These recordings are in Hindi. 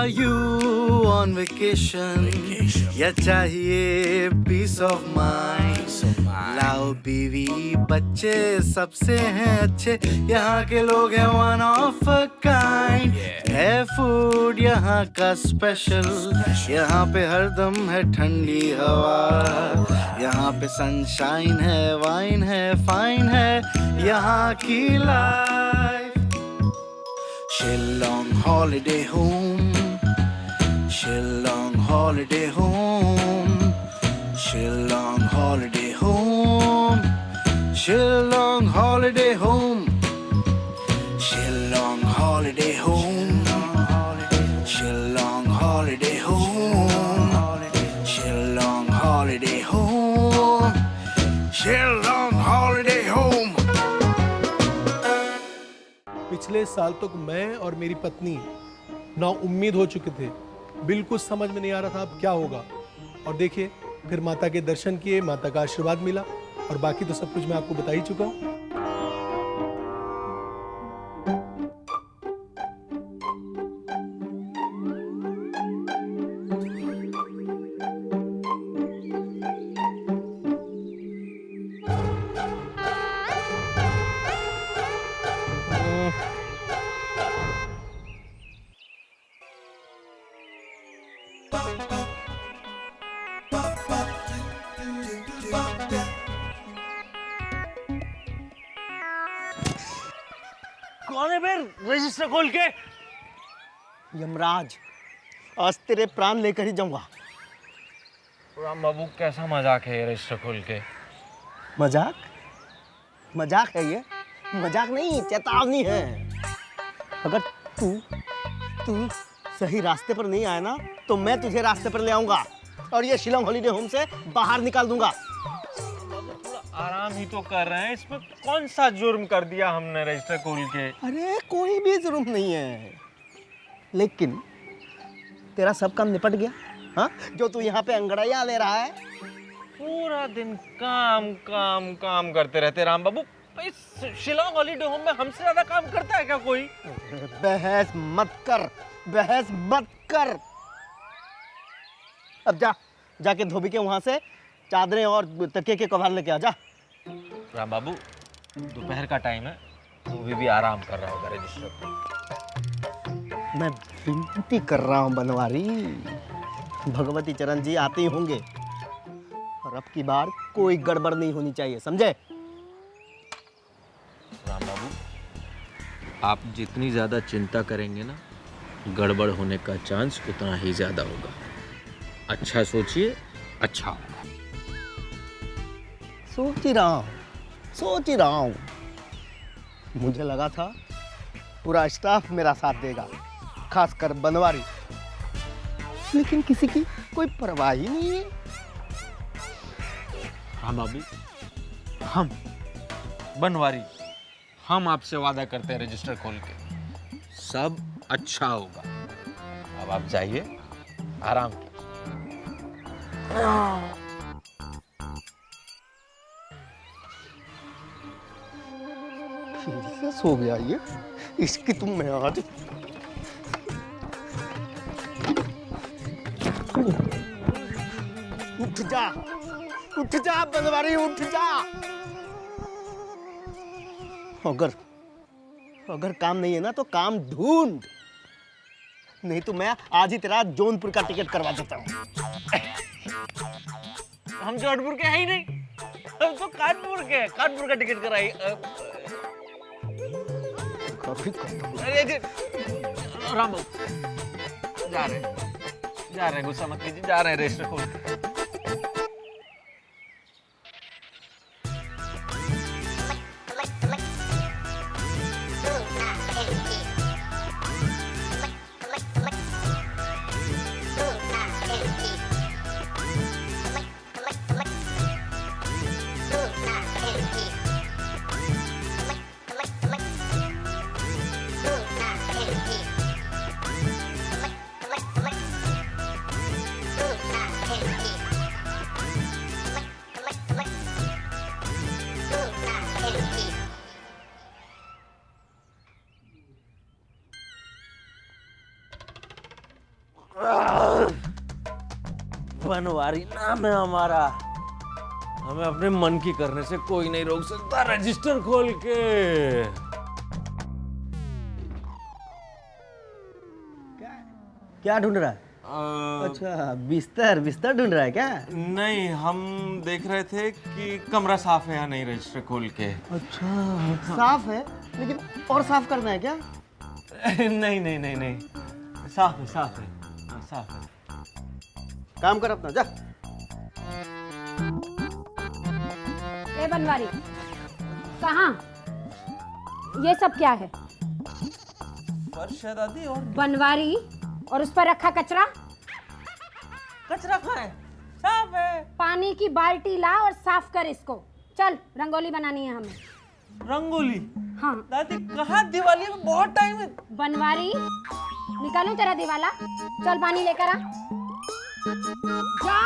Are you on vacation? या चाहिए peace of mind? लाओ बीवी बच्चे सबसे हैं अच्छे, यहाँ के लोग हैं one of a kind. है फूड यहाँ का स्पेशल, यहाँ पे हरदम है ठंडी हवा, यहाँ पे सनशाइन है, वाइन है, फाइन है यहाँ की life. Shillong holiday home, Shillong holiday home, Shillong holiday home, Shillong holiday home, Shillong holiday home, Shillong holiday home, Shillong holiday home, Shillong holiday home. पिछले साल तक मैं और मेरी पत्नी ना उम्मीद हो चुके थे, बिल्कुल समझ में नहीं आ रहा था अब क्या होगा. और देखिए फिर माता के दर्शन किए, माता का आशीर्वाद मिला और बाकी तो सब कुछ मैं आपको बता ही चुका हूँ. कौन है बे रजिस्टर खोल के? यमराज, आज तेरे प्राण लेकर ही जाऊंगा. राम बाबू कैसा मजाक है ये रजिस्टर खोल के? मजाक? मजाक है ये? मजाक नहीं, चेतावनी है. अगर तू सही रास्ते पर नहीं आया ना तो मैं तुझे रास्ते पर ले आऊंगा और ये शिलोंग हॉलीडे होम से बाहर निकाल दूंगा. आराम ही तो कर रहे हैं, इसमें कौन सा जुर्म कर दिया हमने रजिस्टर खोल के? अरे कोई भी जुर्म नहीं है, लेकिन तेरा सब काम निपट गया. हाँ, जो तू यहाँ पे अंगड़ाइयाँ ले रहा है. पूरा दिन काम काम काम करते रहते राम बाबू. इस शिलोंग हॉलीडे होम में हमसे ज्यादा काम करता है क्या कोई? बहस मत कर, बहस मत कर. अब जाके धोबी के वहां से चादरें और तकिए के कवर लेके आ जा. राम बाबू दोपहर का टाइम है, वो भी आराम कर रहा होगा रजिस्टर पे. मैं विनती कर रहा हूँ बनवारी, भगवती चरण जी आते ही होंगे और अब की बार कोई गड़बड़ नहीं होनी चाहिए, समझे? राम बाबू आप जितनी ज्यादा चिंता करेंगे ना, गड़बड़ होने का चांस उतना ही ज्यादा होगा. अच्छा सोचिए, अच्छा होगा. सोच ही रहा हूँ. मुझे लगा था पूरा स्टाफ मेरा साथ देगा, खासकर बनवारी, लेकिन किसी की कोई परवाह ही नहीं है. हाँ बाबू, हम बनवारी हम आपसे वादा करते हैं रजिस्टर खोल के सब अच्छा होगा. अब आप जाइए, आराम कीजिए. फिर से सो गया ये, इसकी तुम मैं आज. उठ जा बनवारी, उठ जा. अगर काम नहीं है ना तो काम ढूंढ, नहीं तो मैं आज ही तेरा जौनपुर का टिकट करवा देता हूँ. हम जौनपुर के हैं ही नहीं, हम तो कानपुर के. कानपुर का टिकट कराइए. अरे राम बाबू जा रहे हैं, गुस्सा मत कीजिए, जा रहे हैं रजिस्टर खोल के. बनवारी नाम है हमारा, हमें अपने मन की करने से कोई नहीं रोक सकता। रजिस्टर खोल के क्या ढूंढ रहा है? अच्छा, बिस्तर बिस्तर ढूंढ रहा है क्या? नहीं, हम देख रहे थे कि कमरा साफ है या नहीं रजिस्टर खोल के। अच्छा, साफ है, लेकिन और साफ करना है क्या? नहीं नहीं नहीं नहीं, साफ है साफ है, हाँ, साफ है। काम कर अपना, जा। ए बनवारी, कहाँ? ये सब क्या है? फर्श है दादी। और बनवारी, और उस पर रखा कचरा? कचरा कहाँ है? साफ है। पानी की बाल्टी ला और साफ कर इसको। चल, रंगोली बनानी है हमें। रंगोली? हाँ। दादी कहाँ, दिवाली में बहुत टाइम है। बनवारी, निकालूं तेरा दिवाला? चल पानी लेकर आ। जा।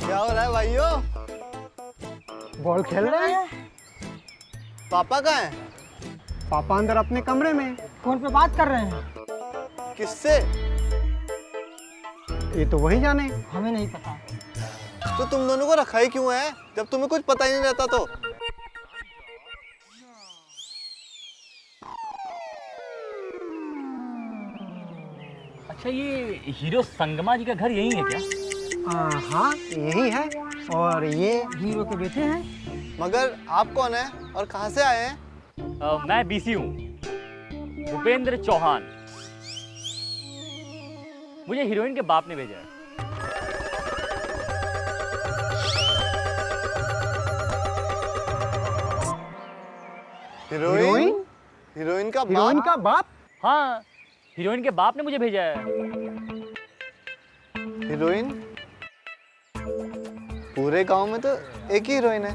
क्या हो रहा है भाइयों? बॉल खेल रहे हैं। पापा कहाँ हैं? पापा अंदर अपने कमरे में फोन पे बात कर रहे हैं। किससे? ये तो वही जाने, हमें नहीं पता। तो तुम दोनों को रखा ही क्यों है जब तुम्हें कुछ पता ही नहीं रहता? तो अच्छा, ये हीरो संगमा जी का घर यही है क्या? हाँ, यही है। और ये हीरो के बेटे हैं। मगर आप कौन है और कहाँ से आए हैं? मैं बीसी हूँ, भूपेंद्र चौहान। मुझे हीरोइन के बाप ने भेजा है। हीरोइन? हीरोइन का हीरोइन बाप? का बाप? हाँ, हीरोइन के बाप ने मुझे भेजा है। हीरोइन? पूरे गांव में तो एक ही हीरोइन है,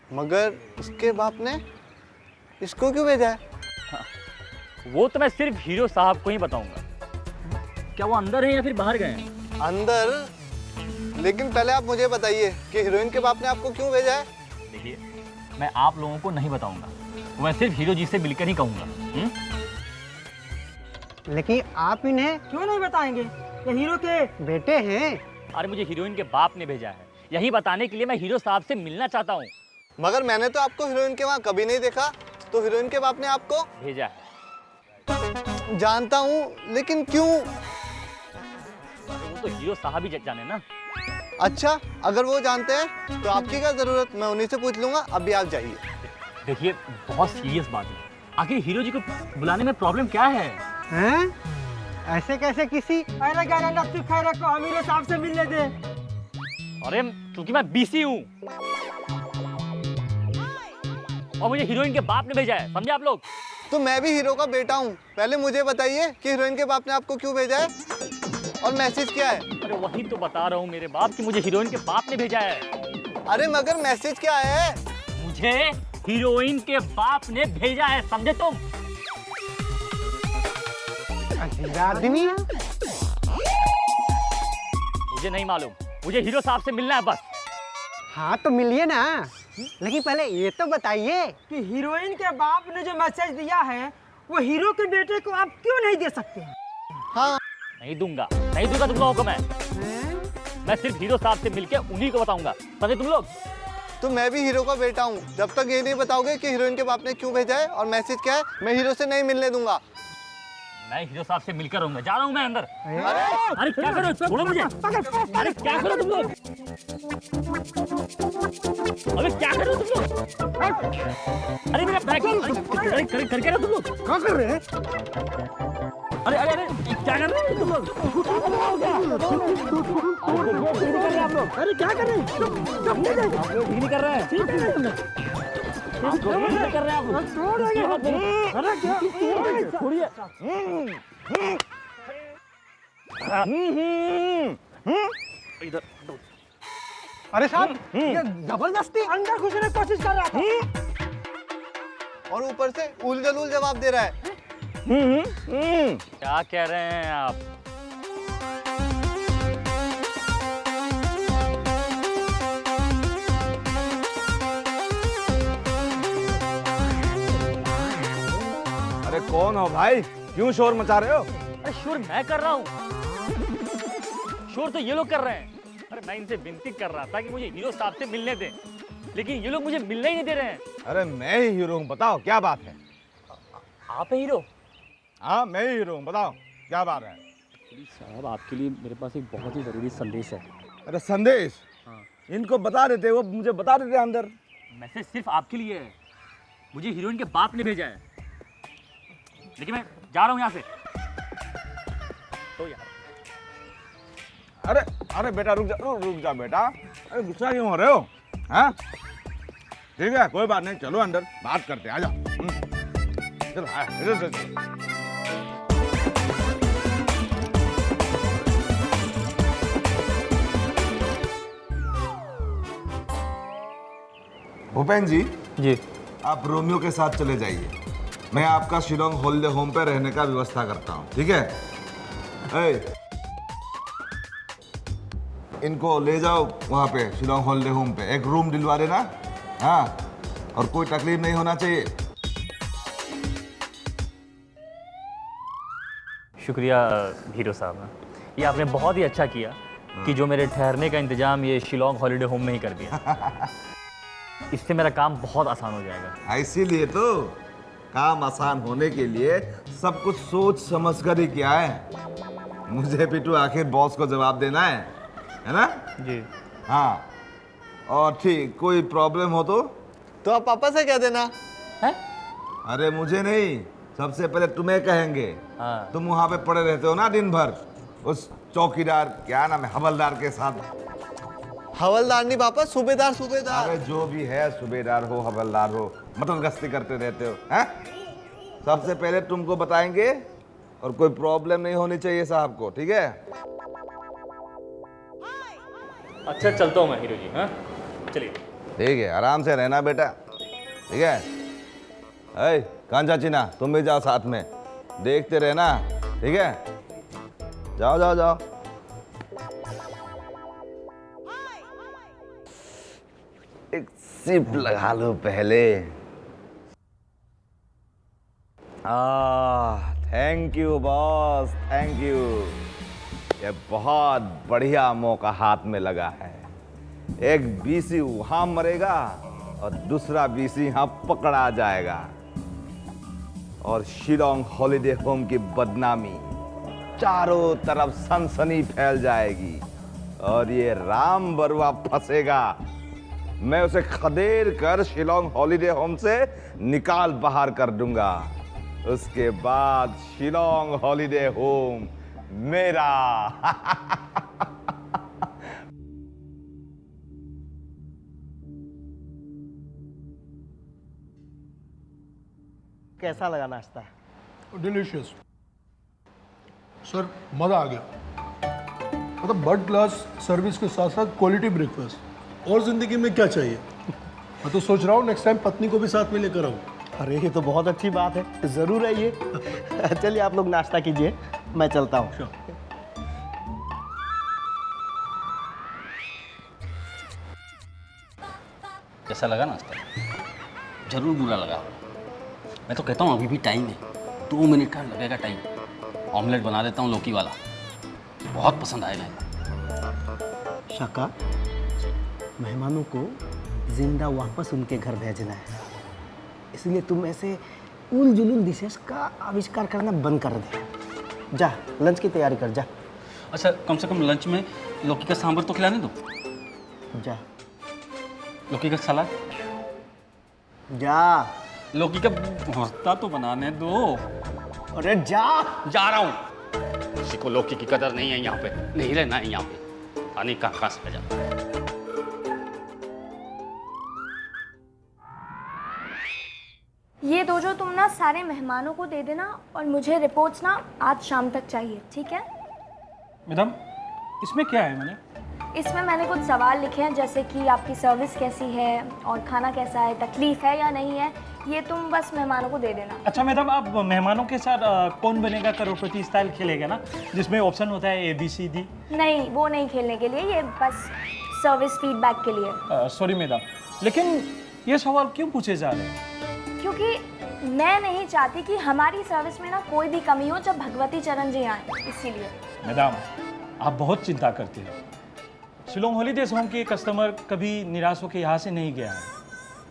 मगर उसके बाप ने इसको क्यों भेजा है? वो तो मैं सिर्फ हीरो साहब को ही बताऊंगा। क्या वो अंदर है या फिर बाहर गए हैं? अंदर? लेकिन पहले आप मुझे बताइए कि हीरोइन के बाप ने आपको क्यों भेजा है? देखिए, मैं आप लोगों को नहीं बताऊंगा, मैं सिर्फ हीरो जी से मिलकर ही कहूंगा। लेकिन आप इन्हें क्यों नहीं बताएंगे? ये हीरो के बेटे हैं। अरे मुझे हीरोइन के बाप ने भेजा है, यही बताने के लिए मैं हीरो साहब से मिलना चाहता हूँ। मगर मैंने तो आपको हीरोइन के वहाँ कभी नहीं देखा, तो हीरोइन के बाप ने आपको भेजा है। जानता हूँ, लेकिन क्यों? वो तो हीरो साहब ही जाने ना। अच्छा, अगर वो जानते हैं तो आपकी क्या जरूरत, मैं उन्हीं से पूछ लूंगा। अभी आप जाइए। देखिए, बहुत सीरियस बात है, आखिर हीरो जी को बुलाने में प्रॉब्लम क्या है? हैं? ऐसे कैसे किसी अरे खैर को हम हीरो साहब से मिलने दे। अरे क्योंकि मैं बीसी हूँ और मुझे हीरोइन के बाप ने भेजा है, समझे आप लोग? तो मैं भी हीरो का बेटा हूँ। पहले मुझे बताइए कि हीरोइन के बाप ने आपको क्यों भेजा है और मैसेज क्या है? अरे वही तो बता रहा हूँ मेरे बाप कि मुझे हीरोइन के बाप ने भेजा है। अरे मगर मैसेज क्या है? मुझे हीरोइन के बाप ने भेजा है, समझे तुम? आदमी मुझे नहीं मालूम, मुझे हीरो साहब से मिलना है बस। हाँ तो मिलिए ना, लेकिन पहले ये तो बताइए कि हीरोइन के बाप ने जो मैसेज दिया है वो हीरो के बेटे को आप क्यों नहीं दे सकते? हाँ, नहीं दूंगा तुम लोगों को मैं सिर्फ हीरो साहब से मिलके उन्हीं को बताऊंगा, समझे तुम लोग? तो मैं भी हीरो का बेटा हूँ। जब तक ये नहीं बताओगे कि हीरोइन के बाप ने क्यों भेजा है और मैसेज क्या है, मैं हीरो से नहीं मिलने दूंगा। मैं हीरो साहब से मिलकर रहूंगा, जा रहा हूँ मैं अंदर। अरे क्या करो, छोड़ो मुझे। अरे क्या करो तुम लोग? अरे क्या करो तुम लोग? अरे मेरा बैग कर रहे हो तुम लोग? क्या कर रहे हैं? अरे अरे अरे क्या कर रहे हो तुम लोग? अरे क्या कर रहे हैं? आप लोग ठीक नहीं कर रहे हैं। ठीक है आप लोग ठीक नहीं कर रहे हैं। आप लोग अरे क्या? छोड़िए। इधर अरे साहब, ये जबरदस्ती अंदर घुसने की कोशिश कर रहा था। और ऊपर से उल जवाब दे रहा है। क्या कह रहे हैं आप? अरे कौन हो भाई, क्यों शोर मचा रहे हो? अरे शोर मैं कर रहा हूँ, शोर तो ये लोग कर रहे हैं। अरे मैं इनसे विनती कर रहा था कि मुझे हीरो साहब से मिलने दें, लेकिन ये लोग मुझे मिलने ही नहीं दे रहे हैं। अरे मैं ही हीरो हूँ, बताओ क्या बात है? आप है हीरो? हाँ मैं ही हीरो हूँ, बताओ क्या बात है? साहब आपके लिए मेरे पास एक बहुत ही जरूरी संदेश है। अरे संदेश? इनको बता देते, वो मुझे बता देते अंदर। मैसेज सिर्फ आपके लिए है, मुझे हीरोइन के बाप ने भेजा है, लेकिन मैं जा रहा हूँ यहाँ से। तो यार अरे अरे बेटा रुक जा बेटा, अरे गुस्सा क्यों हो रहे हो? हाँ ठीक है कोई बात नहीं, चलो अंदर बात करते हैं, आ जाओ। चलो इधर से चलो। भूपेन जी, आप रोमियो के साथ चले जाइए, मैं आपका शिलोंग हॉलिडे होम पे रहने का व्यवस्था करता हूँ, ठीक है? इनको ले जाओ वहाँ पे शिलोंग हॉलिडे होम पे, एक रूम दिलवा देना। हाँ, और कोई तकलीफ नहीं होना चाहिए। शुक्रिया हीरो साहब, ये आपने बहुत ही अच्छा किया कि जो मेरे ठहरने का इंतजाम ये शिलोंग हॉलिडे होम में ही कर दिया। इससे मेरा काम बहुत आसान हो जाएगा। इसीलिए तो काम आसान होने के लिए सब कुछ सोच समझ कर ही किया है। मुझे भी तो आखिर बॉस को जवाब देना है ना? जी हाँ, और ठीक कोई प्रॉब्लम हो तो आप पापा से कह देना। है? अरे मुझे नहीं, सबसे पहले तुम्हें कहेंगे। हाँ। तुम वहाँ पे पड़े रहते हो ना दिन भर, उस चौकीदार क्या नाम है, हवलदार के साथ। हवलदार नहीं पापा, सूबेदार। अरे जो भी है, सूबेदार हो हवलदार हो, मतलब गश्ती करते रहते हो। हैं? सबसे पहले तुमको बताएंगे, और कोई प्रॉब्लम नहीं होनी चाहिए साहब को, ठीक है? अच्छा चलता हूँ मैं हीरो जी। हाँ चलिए। ठीक है, आराम से रहना बेटा, ठीक है? ऐ कांचा चीना, तुम भी जाओ साथ में, देखते रहना, ठीक है? जाओ जाओ जाओ। एक सिप लगा लो पहले। Thank you boss, thank you. ये बहुत बढ़िया मौका हाथ में लगा है। एक बीसी वहां मरेगा और दूसरा बीसी यहां पकड़ा जाएगा, और शिलोंग हॉलिडे होम की बदनामी चारों तरफ सनसनी फैल जाएगी, और ये राम बरुआ फंसेगा। मैं उसे खदेड़ कर शिलोंग हॉलिडे होम से निकाल बाहर कर दूंगा। उसके बाद शिलोंग हॉलिडे होम मेरा। कैसा लगा नाश्ता? डिलीशियस सर, मज़ा आ गया। मतलब बर्ड क्लास सर्विस के साथ साथ क्वालिटी ब्रेकफास्ट, और ज़िंदगी में क्या चाहिए? मैं तो सोच रहा हूँ नेक्स्ट टाइम पत्नी को भी साथ में लेकर आऊँ। अरे ये तो बहुत अच्छी बात है, ज़रूर आइए। चलिए आप लोग नाश्ता कीजिए, मैं चलता हूँ। कैसा लगा नाश्ता? जरूर बुरा लगा। मैं तो कहता हूँ अभी भी टाइम है, 2 मिनट का लगेगा टाइम। ऑमलेट बना देता हूँ लौकी वाला, बहुत पसंद आएगा। शाका, मेहमानों को जिंदा वापस उनके घर भेजना है, इसलिए तुम ऐसे उल जुलूल डिशेस का आविष्कार करना बंद कर दे। जा लंच की तैयारी कर, जा। अच्छा कम से कम लंच में लौकी का सांभर तो खिलाने दो। जा लौकी का सलाद, जा। लौकी का भरता तो बनाने दो। अरे जा। जा रहा हूँ। किसी को लौकी की कदर नहीं है यहाँ पे, नहीं रहना है यहाँ पे। पानी कहाँ से आ जाता है। ये दो जो तुम ना सारे मेहमानों को दे देना, और मुझे रिपोर्ट्स ना आज शाम तक चाहिए, ठीक है? मैडम इसमें क्या है? इसमें मैंने कुछ सवाल लिखे हैं, जैसे कि आपकी सर्विस कैसी है और खाना कैसा है, तकलीफ है या नहीं है, ये तुम बस मेहमानों को दे देना। अच्छा मैडम, आप मेहमानों के साथ कौन बनेगा करोड़पति स्टाइल खेलेगा ना, जिसमें ऑप्शन होता है ABCD? नहीं, वो नहीं खेलने के लिए, ये बस सर्विस फीडबैक के लिए। सॉरी मैडम, लेकिन ये सवाल क्यों पूछे जा रहे हैं? क्योंकि मैं नहीं चाहती कि हमारी सर्विस में ना कोई भी कमी हो जब भगवती चरण जी आए, इसीलिए। मैडम, आप बहुत चिंता करते हो। शिलोंग हॉलीडेज होम के कस्टमर कभी निराश होकर यहाँ से नहीं गया है।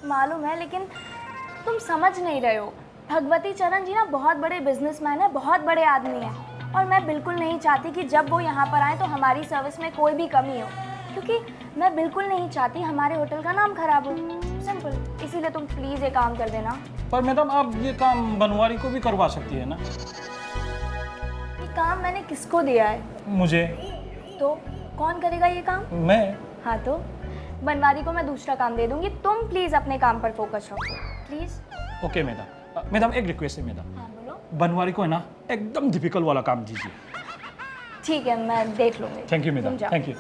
मालूम है, लेकिन तुम समझ नहीं रहे हो। भगवती चरण जी ना बहुत बड़े बिजनेसमैन है, बहुत बड़े आदमी हैं, और मैं बिल्कुल नहीं चाहती कि जब वो यहाँ पर आए तो हमारी सर्विस में कोई भी कमी हो, क्योंकि मैं बिल्कुल नहीं चाहती हमारे होटल का नाम खराब हो। सिंपल, इसीलिए तुम प्लीज़ ये काम कर देना। पर मैडम, आप ये काम बनवारी को भी करवा सकती है ना? ये काम मैंने किसको दिया है? मुझे। तो कौन करेगा ये काम? मैं। हाँ, तो बनवारी को मैं दूसरा काम दे दूंगी। तुम प्लीज़ अपने काम पर फोकस रखो, प्लीज़। Okay madam. मैडम, एक रिक्वेस्ट है मैडम। हाँ, बोलो। बनवारी को है ना एकदम डिफिकल्ट वाला काम दीजिए। ठीक है, मैं देख लूँगी। Thank you madam, thank you.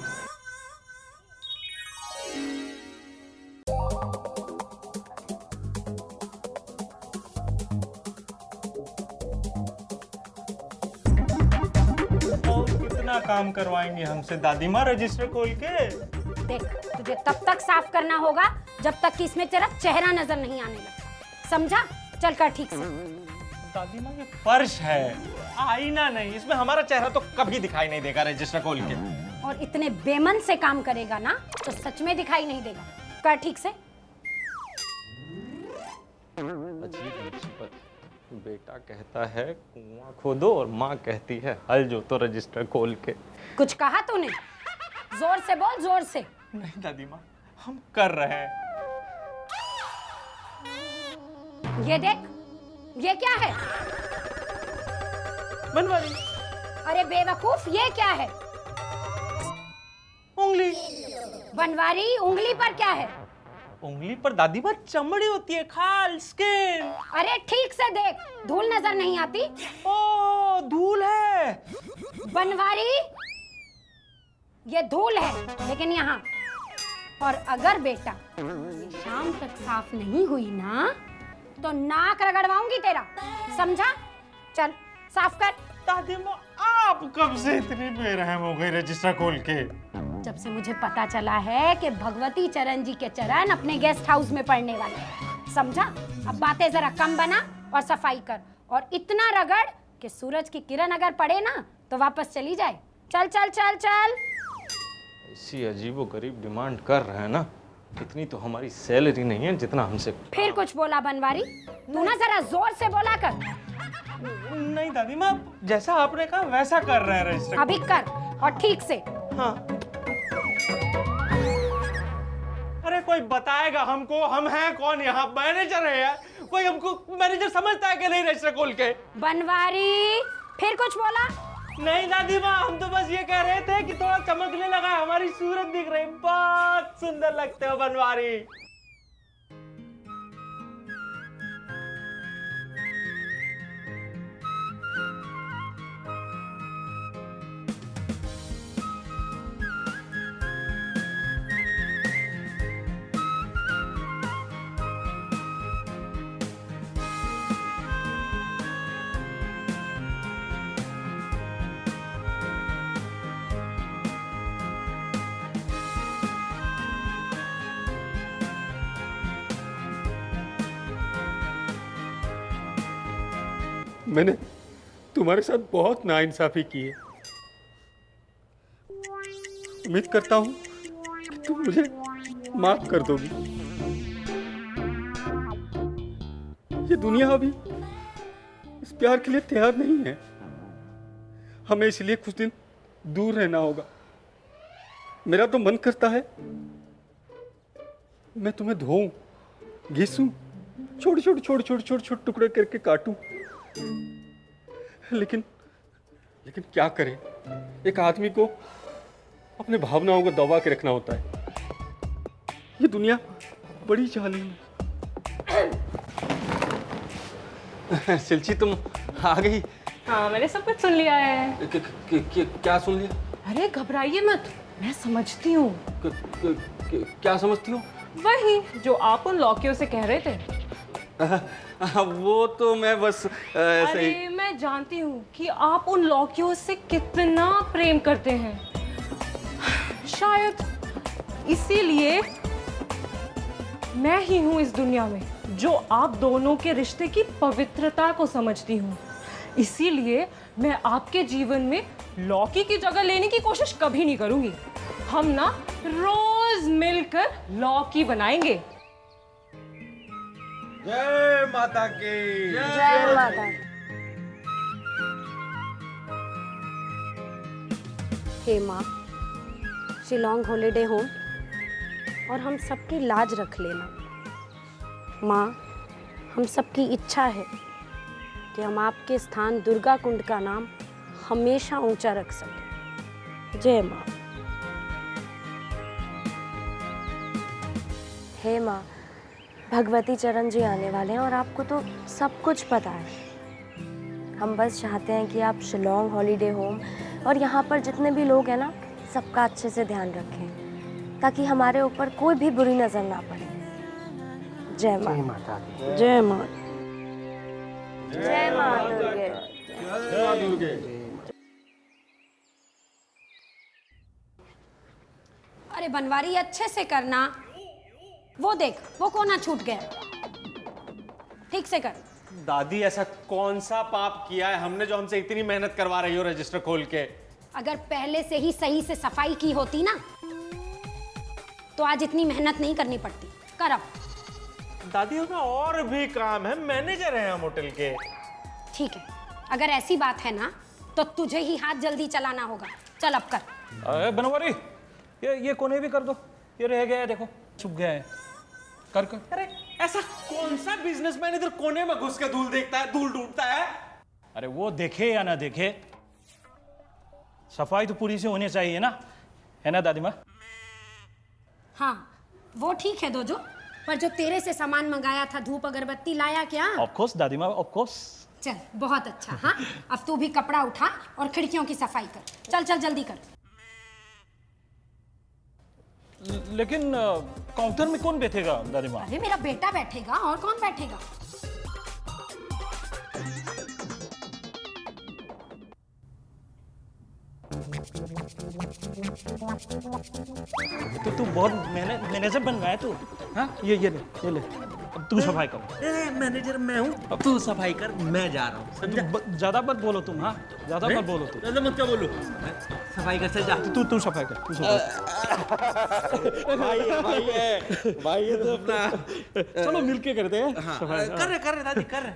कितना काम करवाएंगे हमसे दादी माँ रजिस्टर खोल के? देख, तुझे तब तक साफ करना होगा जब तक कि इसमें तेरा चेहरा नजर नहीं आने लगता, समझा? चल कर ठीक से। दादी माँ, ये फर्श है, आईना नहीं, इसमें हमारा चेहरा तो कभी दिखाई नहीं देगा रजिस्टर खोल के। और इतने बेमन से काम करेगा ना तो सच में दिखाई नहीं देगा। कर ठीक से। बेटा कहता है कुआं खोदो और माँ कहती है हल जोतो रजिस्टर खोल के। कुछ कहा तूने? जोर से बोल, जोर से। नहीं दादी माँ, हम कर रहे हैं। ये देख, ये क्या है? बनवारी। अरे बेवकूफ, ये क्या है? उंगली। बनवारी, उंगली पर क्या है? उंगली पर दादी माँ चमड़ी होती है, खाल, स्किन। अरे ठीक से देख, धूल नजर नहीं आती? ओ, धूल है। बनवारी, ये धूल है, लेकिन यहाँ। और अगर बेटा ये शाम तक साफ नहीं हुई ना तो नाक रगड़वाऊंगी तेरा, समझा? चल साफ कर। दादी माँ, आप कब से इतनी बेरहम हो गई रजिस्टर खोल के? जब से मुझे पता चला है कि भगवती चरण जी के चरण अपने गेस्ट हाउस में पड़ने वाले हैं, समझा? अब बातें जरा कम बना और सफाई कर, और इतना रगड़ कि सूरज की किरण अगर पड़े ना तो वापस चली जाए। चल चल चल चल। ऐसी अजीबोगरीब डिमांड कर रहे हैं ना, इतनी तो हमारी सैलरी नहीं है जितना हमसे। फिर कुछ बोला बनवारी? तू ना जरा जोर से बोला कर। नहीं दादी माँ, जैसा आपने कहा वैसा कर रहे हैं रजिस्टर। अभी कर, और ठीक से। हाँ। अरे कोई बताएगा हमको, हम हैं कौन यहाँ? मैनेजर है यार, कोई हमको मैनेजर समझता है कि नहीं रजिस्टर खोल के? बनवारी, फिर कुछ बोला? नहीं दादी माँ, हम तो बस ये कह रहे थे कि थोड़ा चमकने लगा, हमारी सूरत दिख रही, बहुत सुंदर लगते हो बनवारी। मैंने तुम्हारे साथ बहुत नाइंसाफी की है। उम्मीद करता हूं कि तुम मुझे माफ कर दोगी। ये दुनिया अभी इस प्यार के लिए तैयार नहीं है। हमें इसलिए कुछ दिन दूर रहना होगा। मेरा तो मन करता है मैं तुम्हें धोऊं, घिसूं, छोटे छोटे टुकड़े करके काटूं। लेकिन क्या करें, एक आदमी को अपने भावनाओं को दबा के रखना होता है। ये दुनिया बड़ी जालिम है। सिलची, तुम आ गई? हाँ, मैंने सब कुछ सुन लिया है। क्या सुन लिया? अरे घबराइए मत, मैं समझती हूँ। क्या समझती हो? वही जो आप उन लौकियों से कह रहे थे। वो तो मैं बस ऐसे ही। अरे मैं जानती हूँ कि आप उन लौकियों से कितना प्रेम करते हैं। शायद इसीलिए मैं ही हूँ इस दुनिया में जो आप दोनों के रिश्ते की पवित्रता को समझती हूँ। इसीलिए मैं आपके जीवन में लौकी की जगह लेने की कोशिश कभी नहीं करूँगी। हम ना रोज मिलकर लौकी बनाएंगे। जय माता की। जय माता। हे माँ, शिलोंग हॉलिडे होम और हम सबकी लाज रख लेना। माँ, हम सबकी इच्छा है कि हम आपके स्थान दुर्गा कुंड का नाम हमेशा ऊंचा रख सकें। जय माँ। हे माँ, भगवती चरण जी आने वाले हैं और आपको तो सब कुछ पता है। हम बस चाहते हैं कि आप शिलोंग हॉलिडे होम और यहाँ पर जितने भी लोग हैं ना, सबका अच्छे से ध्यान रखें ताकि हमारे ऊपर कोई भी बुरी नज़र ना पड़े। जय माँ। जय माता दी। जय माँ। जय माँ दुर्गे। अरे बनवारी, अच्छे से करना। वो देख, वो कोना छूट गया। ठीक से कर। दादी, ऐसा कौन सा पाप किया है हमने जो हमसे इतनी मेहनत करवा रही हो रजिस्टर खोल के? अगर पहले से ही सही से सफाई की होती ना तो आज इतनी मेहनत नहीं करनी पड़ती। कर अब। दादी, हमें और भी काम है, मैनेजर हैं हम होटल के। ठीक है, अगर ऐसी बात है ना तो तुझे ही हाथ जल्दी चलाना होगा। चल अब कर। अरे बनवारी, ये कोने भी कर दो। ये रह गया है, देखो छुप गया है। कर कर। अरे ऐसा कौन सा बिजनेसमैन इधर कोने में घुस के धूल देखता है, धूल ढूंढता है? अरे वो देखे या ना देखे, सफाई तो पूरी से होनी चाहिए ना, है ना दादी माँ? हाँ, वो ठीक है दोजो, पर जो तेरे से सामान मंगाया था, धूप अगरबत्ती लाया क्या? ऑफ कोर्स दादी माँ, ऑफ कोर्स। चल, बहुत अच्छा। हाँ, अब तू भी कपड़ा उठा और खिड़कियों की सफाई कर। चल चल जल्दी कर। लेकिन काउंटर में कौन बैठेगा दादी माँ? अरे मेरा बेटा बैठेगा, और कौन बैठेगा? तो तू बहुत मैनेजर बन गया है तू। हाँ, ये ले, ये ले। अब तू सफाई कर। मैनेजर मैं हूँ, अब तू सफाई कर, मैं जा रहा हूँ, समझा? ज्यादा मत बोलो तुम। हाँ, ज्यादा मत बोलो तुम। ज्यादा मत क्या बोलूं? सफाई कर, चल जा। तू सफाई कर, तू सफाई कर। भाई है तो अपना। चलो मिलके करते हैं। हाँ, सफाई। कर रहे दादी, कर रहे।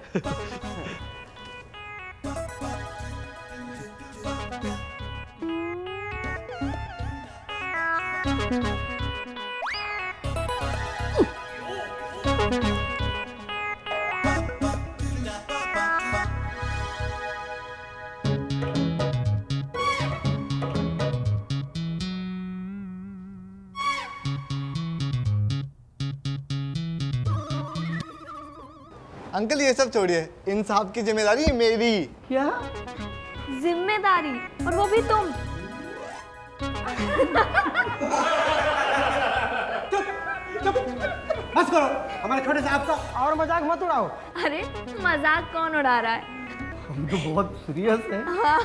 अंकल ये सब छोड़िए, इन साहब की जिम्मेदारी मेरी। क्या जिम्मेदारी? और वो भी तुम? बस करो हमारे छोटे साहब का। और मजाक मत उड़ाओ। अरे मजाक कौन उड़ा रहा है? हम तो बहुत सीरियस हैं। हाँ।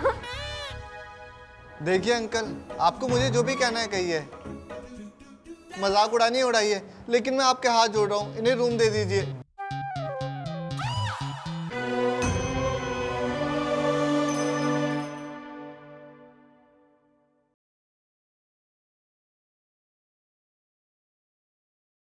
देखिए अंकल, आपको मुझे जो भी कहना है कहिए, मजाक उड़ानी उड़ाइए, लेकिन मैं आपके हाथ जोड़ रहा हूँ, इन्हें रूम दे दीजिए।